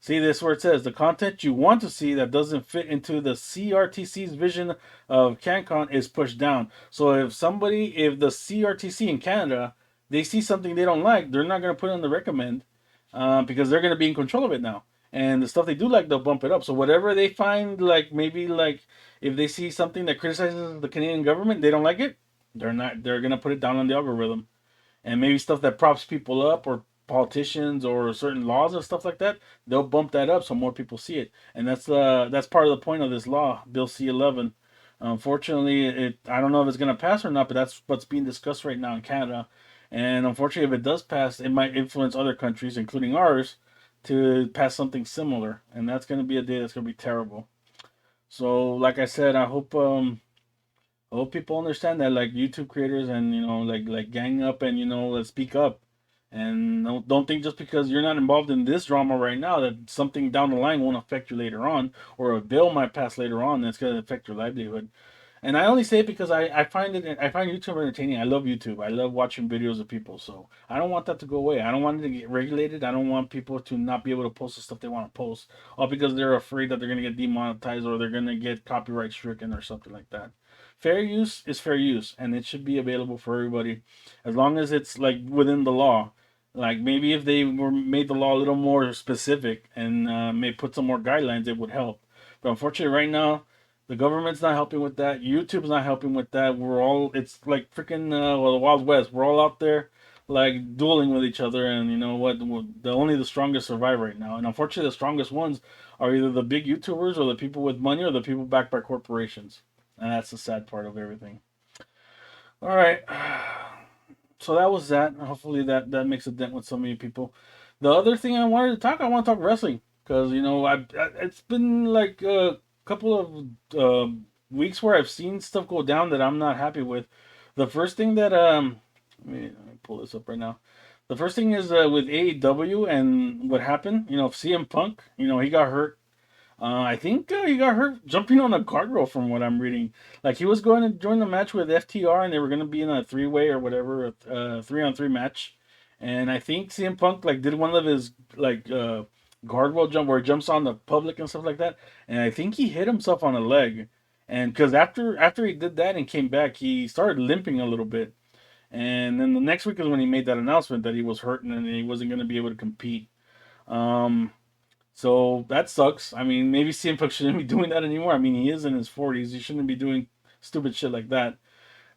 See this where it says the content you want to see that doesn't fit into the CRTC's vision of CanCon is pushed down. So if the CRTC in Canada, they see something they don't like, they're not going to put it on the recommend because they're going to be in control of it now. And the stuff they do like, they'll bump it up. So whatever they find, maybe if they see something that criticizes the Canadian government, they don't like it, they're going to put it down on the algorithm. And maybe stuff that props people up or politicians or certain laws and stuff like that, they'll bump that up so more people see it. And that's part of the point of this law, Bill C-11. Unfortunately, I don't know if it's going to pass or not, but that's what's being discussed right now in Canada. And unfortunately, if it does pass, it might influence other countries, including ours, to pass something similar. And that's going to be a day that's going to be terrible. So, like I said, I hope people understand that, like YouTube creators, and like gang up and let's speak up. And don't think just because you're not involved in this drama right now that something down the line won't affect you later on, or a bill might pass later on that's going to affect your livelihood. And I only say it because I find YouTube entertaining. I love YouTube. I love watching videos of people. So I don't want that to go away. I don't want it to get regulated. I don't want people to not be able to post the stuff they want to post, all because they're afraid that they're going to get demonetized or they're going to get copyright stricken or something like that. Fair use is fair use, and it should be available for everybody, as long as it's like within the law. Like maybe if they were made the law a little more specific and may put some more guidelines, it would help. But unfortunately, right now, the government's not helping with that. YouTube's not helping with that. It's like freaking the Wild West. We're all out there like dueling with each other, and you know what? Only the strongest survive right now. And unfortunately, the strongest ones are either the big YouTubers or the people with money or the people backed by corporations. And that's the sad part of everything. All right. So that was that. Hopefully that makes a dent with some of you people. The other thing I want to talk wrestling, because it's been like a couple of weeks where I've seen stuff go down that I'm not happy with. The first thing that let me pull this up right now. The first thing is with AEW and what happened. CM Punk. He got hurt. I think he got hurt jumping on a guardrail from what I'm reading. Like he was going to join the match with FTR and they were going to be in a 3-way or whatever, a 3-on-3 match. And I think CM Punk did one of his guardrail jump where he jumps on the public and stuff like that. And I think he hit himself on the leg. And because after he did that and came back, he started limping a little bit. And then the next week is when he made that announcement that he was hurting and he wasn't going to be able to compete. So that sucks. I mean, maybe CM Punk shouldn't be doing that anymore. I mean, he is in his 40s. He shouldn't be doing stupid shit like that.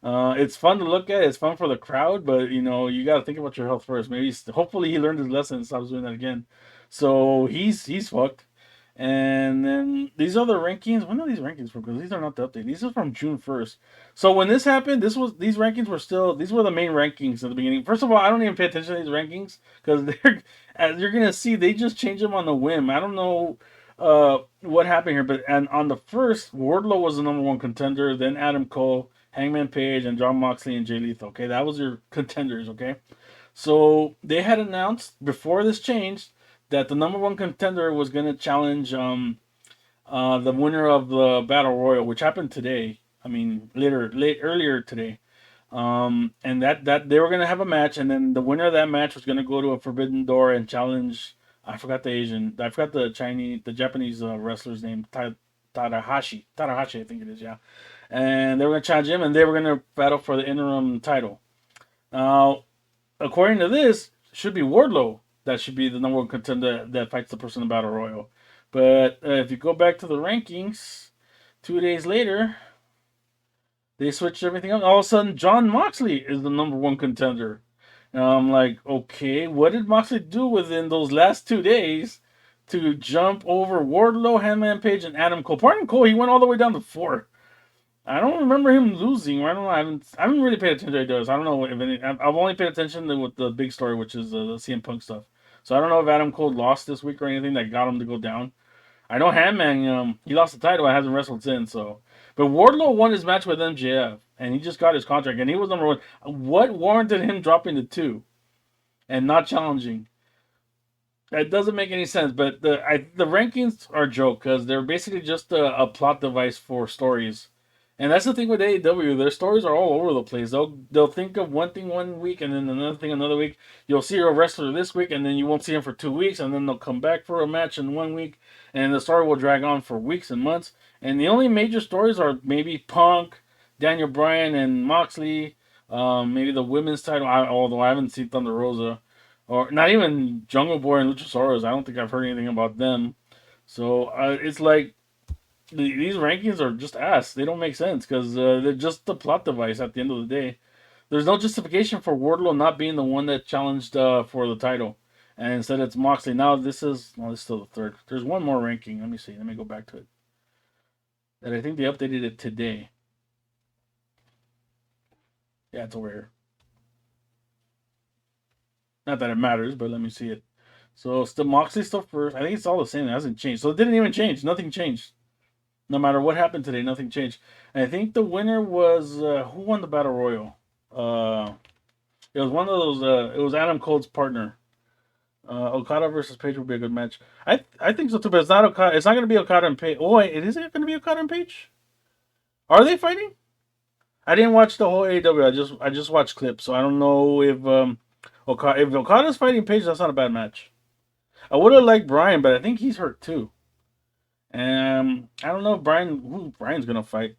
It's fun to look at. It's fun for the crowd, but you know you got to think about your health first. Maybe hopefully he learned his lesson and stops doing that again. So he's fucked. And then these other rankings. When are these rankings from? Because these are not the update. These are from June 1st. So when this happened, these rankings were still these were the main rankings at the beginning. First of all, I don't even pay attention to these rankings because they're as you're gonna see they just change them on the whim. I don't know what happened here, but and on the first, Wardlow was the number one contender. Then Adam Cole, Hangman Page, and Jon Moxley and Jay Lethal. Okay, that was your contenders. Okay, so they had announced before this changed that the number one contender was going to challenge the winner of the Battle Royal, which happened today. I mean, earlier today. And that they were going to have a match, and then the winner of that match was going to go to a Forbidden Door and challenge. I forgot the Japanese wrestler's name, Tanahashi, I think it is, yeah. And they were going to challenge him, and they were going to battle for the interim title. Now, according to this, should be Wardlow that should be the number one contender that fights the person in Battle Royal. But if you go back to the rankings, 2 days later, they switched everything up. All of a sudden, Jon Moxley is the number one contender. And I'm like, okay, what did Moxley do within those last 2 days to jump over Wardlow, Hangman Page, and Adam Cole? Pardon Cole, he went all the way down to 4. I don't remember him losing. I don't know. I haven't really paid attention to what he does. I don't know if any. I've only paid attention to with the big story, which is the CM Punk stuff. So I don't know if Adam Cole lost this week or anything that got him to go down. I know Hangman, he lost the title and hasn't wrestled since. So, but Wardlow won his match with MJF and he just got his contract and he was number one. What warranted him dropping to 2 and not challenging? That doesn't make any sense. But the rankings are a joke because they're basically just a plot device for stories. And that's the thing with AEW. Their stories are all over the place. They'll think of one thing one week and then another thing another week. You'll see a wrestler this week and then you won't see him for 2 weeks and then they'll come back for a match in 1 week and the story will drag on for weeks and months. And the only major stories are maybe Punk, Daniel Bryan, and Moxley. Maybe the women's title, although I haven't seen Thunder Rosa. Or not even Jungle Boy and Luchasaurus. I don't think I've heard anything about them. So it's like these rankings are just ass. They don't make sense because they're just the plot device at the end of the day. There's no justification for Wardlow not being the one that challenged for the title. And instead it's Moxley. Now this is still the third. There's one more ranking. Let me see. Let me go back to it. And I think they updated it today. Yeah, it's over here. Not that it matters, but let me see it. So still Moxley still first. I think it's all the same. It hasn't changed. So it didn't even change. Nothing changed. No matter what happened today, nothing changed. And I think the winner was who won the Battle Royal? It was one of those. It was Adam Cole's partner. Okada versus Page would be a good match. I think so too, but it's not Okada. It's not going to be Okada and Page. Oh wait, is it going to be Okada and Page? Are they fighting? I didn't watch the whole AEW. I just watched clips, so I don't know if Okada's fighting Page. That's not a bad match. I would have liked Bryan, but I think he's hurt too. And I don't know if Bryan's gonna fight.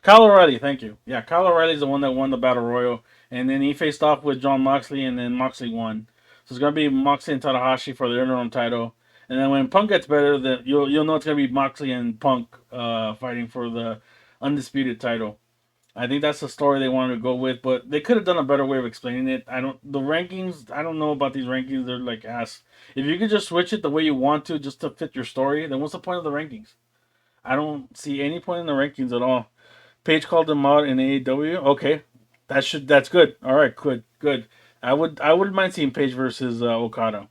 Kyle O'Reilly, thank you. Yeah, Kyle O'Reilly's the one that won the Battle Royal, and then he faced off with Jon Moxley, and then Moxley won. So it's gonna be Moxley and Tanahashi for the interim title, and then when Punk gets better, then you'll know it's gonna be Moxley and Punk fighting for the undisputed title. I think that's the story they wanted to go with, but they could have done a better way of explaining it. The rankings, I don't know about these rankings. They're like ass. If you could just switch it the way you want to, just to fit your story, then what's the point of the rankings? I don't see any point in the rankings at all. Page called them out in AEW. Okay, that's good. All right, good. I wouldn't mind seeing Page versus Okada.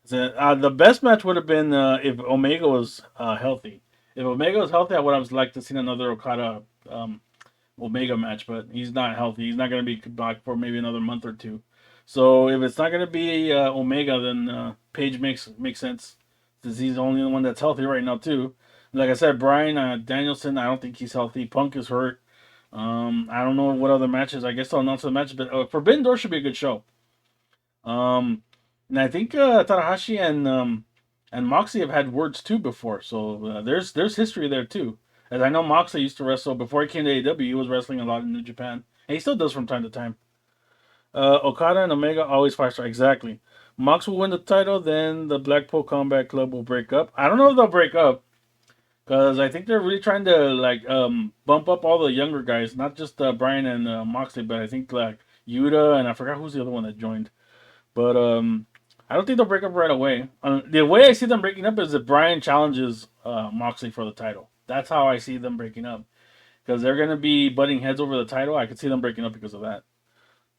The best match would have been if Omega was healthy. If Omega was healthy, I would have liked to see another Okada Omega match, but he's not healthy. He's not going to be back for maybe another month or 2. So if it's not going to be Omega, then Page makes sense since he's the only one that's healthy right now too. Like I said, Bryan Danielson, I don't think he's healthy. Punk is hurt. I don't know what other matches. I guess I'll announce the matches, but Forbidden Door should be a good show. And I think Tanahashi and Moxley have had words too before, so there's history there too. As I know, Moxley used to wrestle before he came to AEW. He was wrestling a lot in New Japan, and he still does from time to time. Okada and Omega always 5-star. Exactly. Mox will win the title, then the Blackpool Combat Club will break up. I don't know if they'll break up. because I think they're really trying to like bump up all the younger guys, not just Brian and Moxley, but I think like Yuta and I forgot who's the other one that joined. But I don't think they'll break up right away. The way I see them breaking up is if Brian challenges Moxley for the title. That's how I see them breaking up because they're gonna be butting heads over the title. I could see them breaking up because of that.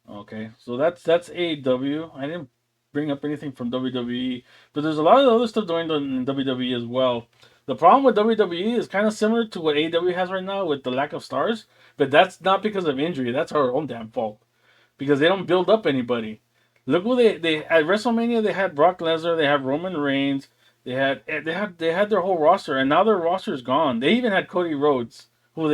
Okay, so that's AEW. I didn't bring up anything from WWE, but there's a lot of other stuff going on in WWE as well. The problem with WWE is kind of similar to what AEW has right now with the lack of stars, but that's not because of injury. That's our own damn fault because they don't build up anybody. Look who they at WrestleMania they had Brock Lesnar, they had Roman Reigns, they had their whole roster, and now their roster is gone. They even had Cody Rhodes, who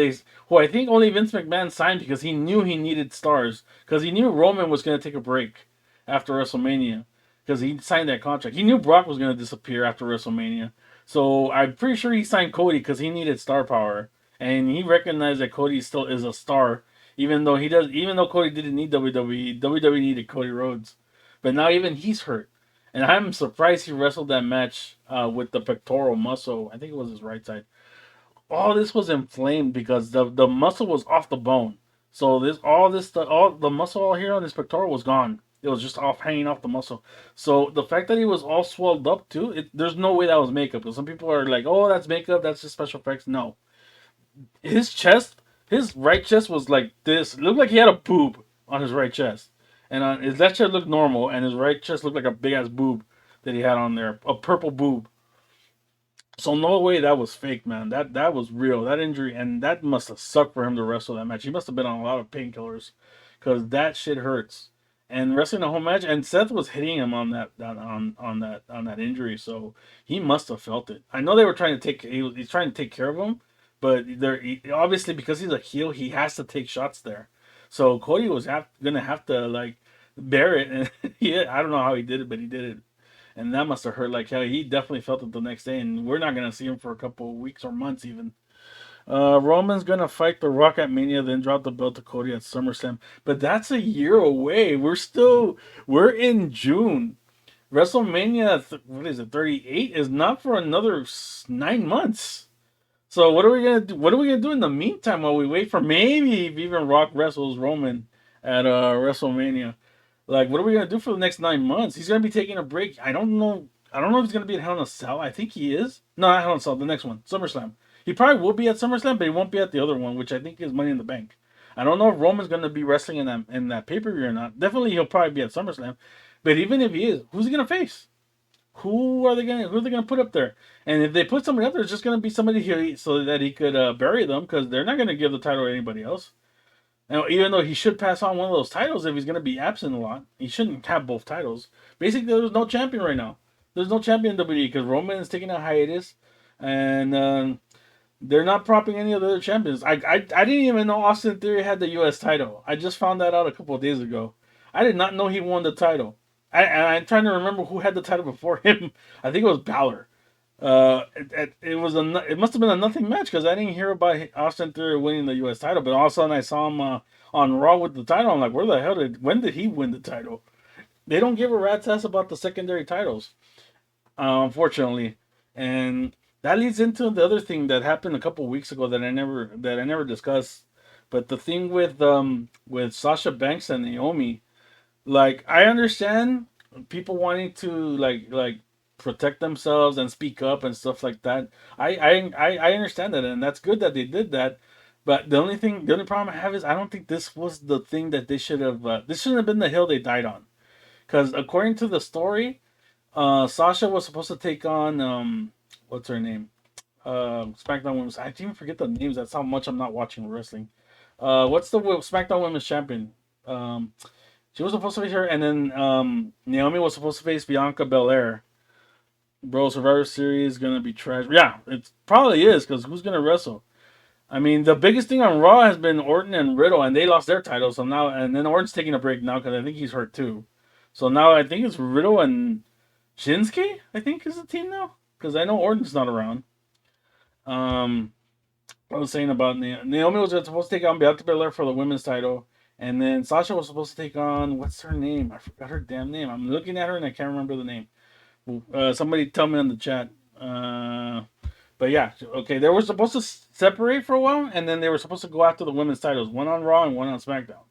I think only Vince McMahon signed because he knew he needed stars because he knew Roman was going to take a break after WrestleMania because he signed that contract. He knew Brock was going to disappear after WrestleMania, so I'm pretty sure he signed Cody because he needed star power and he recognized that Cody still is a star. Even though Cody didn't need WWE, WWE needed Cody Rhodes. But now even he's hurt. And I'm surprised he wrestled that match with the pectoral muscle. I think it was his right side. All this was inflamed because the muscle was off the bone. So all the muscle all here on his pectoral was gone. It was just off hanging off the muscle. So the fact that he was all swelled up too, there's no way that was makeup. Because some people are like, oh, that's makeup, that's just special effects. No, his right chest was like this. It looked like he had a boob on his right chest, and his left chest looked normal, and his right chest looked like a big ass boob that he had on there, a purple boob. So no way that was fake, man. That was real. That injury, and that must have sucked for him to wrestle that match. He must have been on a lot of painkillers, cause that shit hurts. And wrestling the whole match, and Seth was hitting him on that injury, so he must have felt it. I know they were trying to he's trying to take care of him, but obviously because he's a heel, he has to take shots there. So Cody was gonna have to like bear it, and I don't know how he did it, but he did it, and that must have hurt like hell. He definitely felt it the next day, and we're not gonna see him for a couple of weeks or months even. Roman's gonna fight The Rock at Mania, then drop the belt to Cody at SummerSlam. But that's a year away. We're in June. WrestleMania, what is it, 38 is not for another 9 months. So what are we gonna do? What are we gonna do in the meantime while we wait for maybe if even Rock wrestles Roman at WrestleMania? Like, what are we gonna do for the next 9 months? He's gonna be taking a break. I don't know. I don't know if he's gonna be at Hell in a Cell. I think he is. No, not Hell in a Cell. The next one, SummerSlam. He probably will be at SummerSlam, but he won't be at the other one, which I think is Money in the Bank. I don't know if Roman's gonna be wrestling in that pay per view or not. Definitely, he'll probably be at SummerSlam. But even if he is, who's he gonna face? Who are they gonna put up there? And if they put somebody up there, it's just gonna be somebody here so that he could bury them because they're not gonna give the title to anybody else. Now, even though he should pass on one of those titles if he's going to be absent a lot, he shouldn't have both titles. Basically, there's no champion right now. There's no champion in WWE because Roman is taking a hiatus, and they're not propping any of the other champions. I didn't even know Austin Theory had the U.S. title. I just found that out a couple of days ago. I did not know he won the title. I'm trying to remember who had the title before him. I think it was Balor. It must have been a nothing match because I didn't hear about Austin Theory winning the U.S. title, but all of a sudden I saw him on Raw with the title. I'm like, when did he win the title? They don't give a rat's ass about the secondary titles, unfortunately, and that leads into the other thing that happened a couple weeks ago that I never discussed. But the thing with Sasha Banks and Naomi, like I understand people wanting to like protect themselves and speak up and stuff like that. I understand that, and that's good that they did that. But the only problem I have is I don't think this was the thing that they should have. This shouldn't have been the hill they died on, because according to the story, Sasha was supposed to take on what's her name, SmackDown Women's. I even forget the names. That's how much I'm not watching wrestling. What's the SmackDown Women's Champion? She was supposed to face her, and then Naomi was supposed to face Bianca Belair. Bro, Survivor Series is gonna be trash. Yeah, it probably is, because who's gonna wrestle? I mean, the biggest thing on Raw has been Orton and Riddle, and they lost their titles. So now, and then Orton's taking a break now because I think he's hurt too. So now I think it's Riddle and Shinsuke, I think, is the team now, because I know Orton's not around. I was saying about Naomi was supposed to take on Bianca Belair for the women's title, and then Sasha was supposed to take on, what's her name? I forgot her damn name. I'm but somebody tell me in the chat. But But yeah, okay, they were supposed to separate for a while, and then they were supposed to go after the women's titles, one on Raw and one on SmackDown,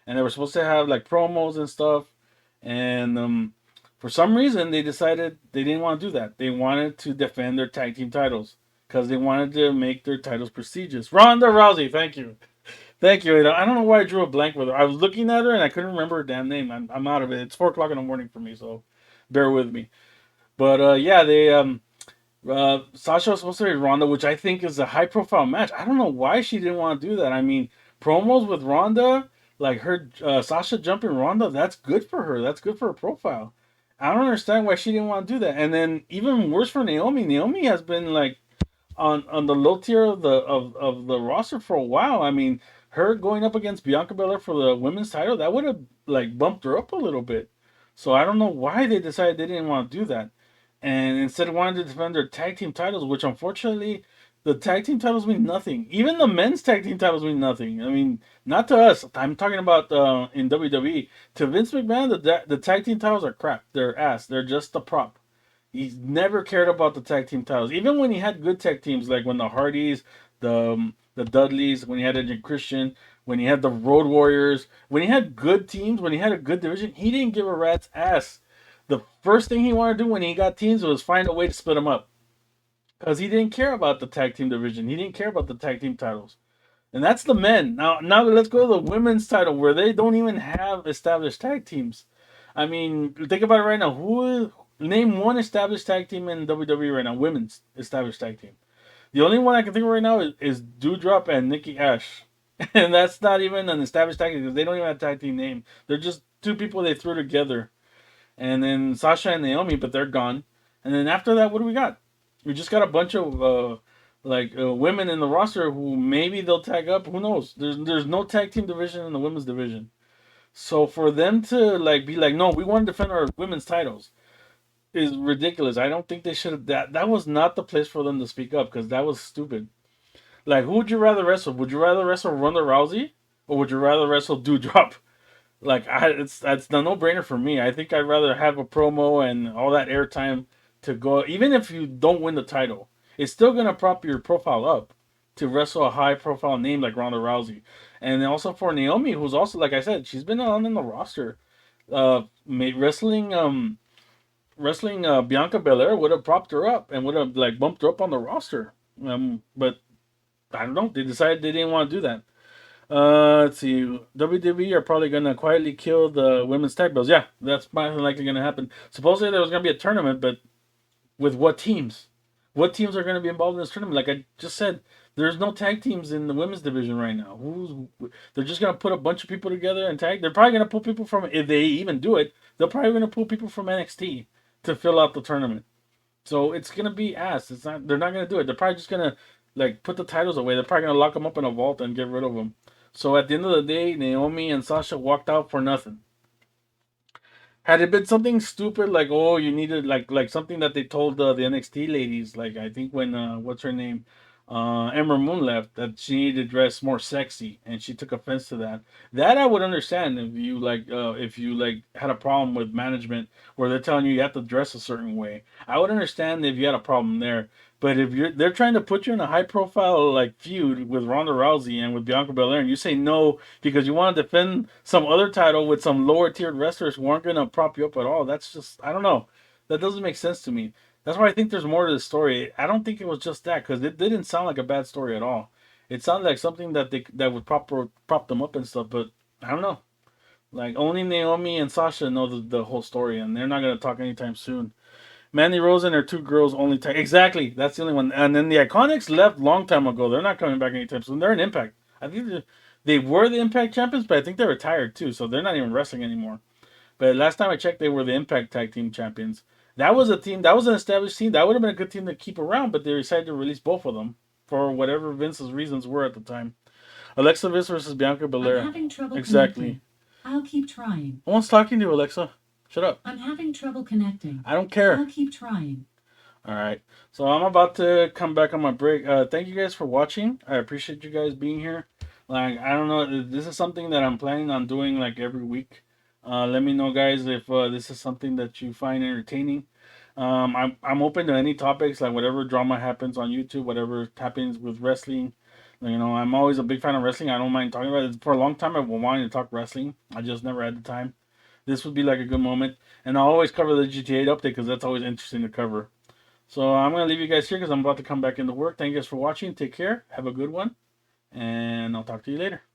and they were supposed to have like promos and stuff, and for some reason they decided they didn't want to do that. They wanted to defend their tag team titles because they wanted to make their titles prestigious. Ronda Rousey, thank you. Thank you. I don't know why I drew a blank with her. I was looking at her and I couldn't remember her damn name. I'm out of it. It's 4 o'clock in the morning for me, so bear with me. But yeah, they Sasha was supposed to be Ronda, which I think is a high profile match. I don't know why she didn't want to do that. I mean, promos with Ronda, like her Sasha jumping Ronda, that's good for her. That's good for her profile. I don't understand why she didn't want to do that. And then even worse for Naomi. Naomi has been like on the low tier of the roster for a while. I mean, her going up against Bianca Belair for the women's title, that would have like bumped her up a little bit. So I don't know why they decided they didn't want to do that, and instead wanted to defend their tag team titles, which unfortunately the tag team titles mean nothing. Even the men's tag team titles mean nothing. I mean, not to us. I'm talking about in WWE. To Vince McMahon, the tag team titles are crap. They're ass. They're just a prop. He's never cared about the tag team titles, even when he had good tag teams, like when the Hardys, the Dudleys, when he had Edge and Christian, when he had the Road Warriors, when he had good teams, when he had a good division, he didn't give a rat's ass. The first thing he wanted to do when he got teams was find a way to split them up, because he didn't care about the tag team division. He didn't care about the tag team titles, and that's the men. Now let's go to the women's title, where they don't even have established tag teams. I mean, think about it right now. Name one established tag team in WWE right now, women's established tag team. The only one I can think of right now is Doudrop and Nikki Ash. And that's not even an established tag team because they don't even have a tag team name. They're just two people they threw together. And then Sasha and Naomi, but they're gone. And then after that, what do we got? We just got a bunch of women in the roster who maybe they'll tag up. Who knows? There's no tag team division in the women's division. So for them to be like, no, we want to defend our women's titles, is ridiculous. I don't think they should have. That was not the place for them to speak up, because that was stupid. Like, who would you rather wrestle? Would you rather wrestle Ronda Rousey, or would you rather wrestle Doudrop? Like, that's the no-brainer for me. I think I'd rather have a promo and all that airtime to go. Even if you don't win the title, it's still gonna prop your profile up to wrestle a high-profile name like Ronda Rousey. And also for Naomi, who's also, like I said, she's been on in the roster, wrestling Bianca Belair would have propped her up and would have bumped her up on the roster. But I don't know. They decided they didn't want to do that. Let's see. WWE are probably gonna quietly kill the women's tag belts. Yeah, that's probably likely gonna happen. Supposedly there was gonna be a tournament, but with what teams? What teams are gonna be involved in this tournament? Like I just said, there's no tag teams in the women's division right now. They're just gonna put a bunch of people together and tag. They're probably gonna pull people from, if they even do it, they're probably gonna pull people from NXT to fill out the tournament. So it's gonna be ass. They're not gonna do it. They're probably just gonna put the titles away. They're probably gonna lock them up in a vault and get rid of them. So at the end of the day, Naomi and Sasha walked out for nothing. Had it been something stupid like, oh, you needed like something that they told the NXT ladies, like I think when what's her name, Ember Moon left, that she needed to dress more sexy, and she took offense to that. That I would understand if you had a problem with management where they're telling you have to dress a certain way. I would understand if you had a problem there. But if they're trying to put you in a high profile feud with Ronda Rousey and with Bianca Belair, and you say no because you want to defend some other title with some lower tiered wrestlers who aren't going to prop you up at all, that's just, I don't know. That doesn't make sense to me. That's why I think there's more to the story. I don't think it was just that, because it didn't sound like a bad story at all. It sounded like something that would prop them up and stuff, but I don't know. Like, only Naomi and Sasha know the whole story, and they're not going to talk anytime soon. Mandy Rose and her two girls only tag. Exactly, that's the only one. And then the Iconics left long time ago. They're not coming back anytime soon. They're in Impact. I think they were the Impact champions, but I think they're retired too, so they're not even wrestling anymore. But last time I checked, they were the Impact Tag Team champions. That was a team. That was an established team. That would have been a good team to keep around, but they decided to release both of them for whatever Vince's reasons were at the time. Alexa Bliss versus Bianca Belair. I'm having trouble exactly. Connecting. I'll keep trying. No one's talking to you, Alexa. Shut up. I'm having trouble connecting. I don't care. I'll keep trying. All right. So I'm about to come back on my break. Thank you guys for watching. I appreciate you guys being here. Like, I don't know. This is something that I'm planning on doing like every week. Let me know, guys, if this is something that you find entertaining. I'm open to any topics, like whatever drama happens on YouTube, whatever happens with wrestling. You know, I'm always a big fan of wrestling. I don't mind talking about it. For a long time, I've wanted to talk wrestling. I just never had the time. This would be like a good moment. And I'll always cover the GTA update because that's always interesting to cover. So I'm going to leave you guys here because I'm about to come back into work. Thank you guys for watching. Take care. Have a good one. And I'll talk to you later.